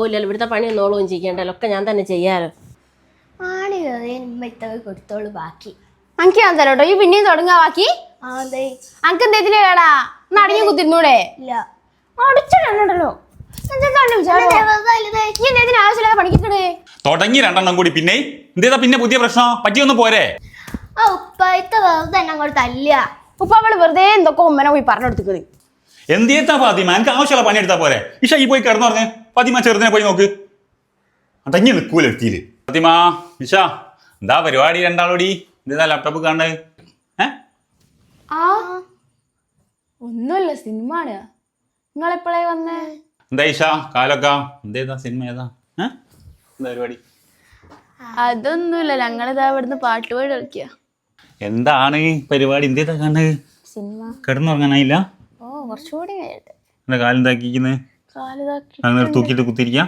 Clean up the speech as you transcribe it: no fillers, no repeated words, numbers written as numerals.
പോവില്ലല്ലോ, ഇവിടുത്തെ പണിയൊന്നും ഓളും ചെയ്യണ്ടല്ലോ, ഒക്കെ ഞാൻ തന്നെ ചെയ്യാലോ. ആണ് കൊടുത്തോളൂ ബാക്കി. അനക്ക് ഞാൻ തരാം കേട്ടോ. ഈ പിന്നെയും തുടങ്ങാ ബാക്കി. അനക്ക് എന്തെങ്കിലും കേടാ ഒന്ന് അടങ്ങി കുത്തിരുന്നൂടെ? അടിച്ചിട്ടുണ്ടല്ലോ. ആവശ്യമില്ലാതെ പണിക്കണേ തുടങ്ങി രണ്ടെണ്ണം കൂടി. പിന്നെ എന്തേതാ പിന്നെ പുതിയ പ്രശ്നം? പറ്റിയൊന്നും പോരെ? ഉപ്പായത്തെ വെറുതെ എന്നെ അങ്ങോട്ട് തല്ല. ഉപ്പ അവള് വെറുതെ എന്തൊക്കെ ഉമ്മനെ പോയി പറഞ്ഞെടുത്തിക്കണ്. എന്തേത്താ ഫാത്തിമ? എനിക്ക് ആവശ്യമുള്ള പണി എടുത്താ പോരെ? ഇഷ ഈ പോയി കിടന്നു പറഞ്ഞേ. ഫാത്തിമ ചെറുതിനെ പോയി നോക്ക്. അടങ്ങി നിൽക്കൂല എത്തിയില്. ഫാത്തിമ, ഇഷ എന്താ പരിപാടി രണ്ടാളോടി? എന്തേതാ ലാപ്ടോപ്പ് കാണേ? ഒന്നുമല്ല, സിനിമ ആണ്. നിങ്ങളെപ്പോഴേ വന്നേ? എന്താ ഇഷ കാലൊക്കെ? എന്തേതാ സിനിമ ഏതാ? എന്താ പരിപാടി? അതൊന്നുമില്ല, ഞങ്ങളിതാ ഇവിടുന്ന് പാട്ടുപാടി കളിക്കുക. എന്താണ് പരിപാടി? എന്തേതാ കാണേ? സിനിമ. കിടന്നുറങ്ങാനായില്ല? ഓ, കുറച്ചുകൂടി എന്താ കാലെന്താക്കിക്കുന്നത്? കാലിതാക്കി അങ്ങനെ തൂക്കിയിട്ട് കുത്തിരിക്കാം.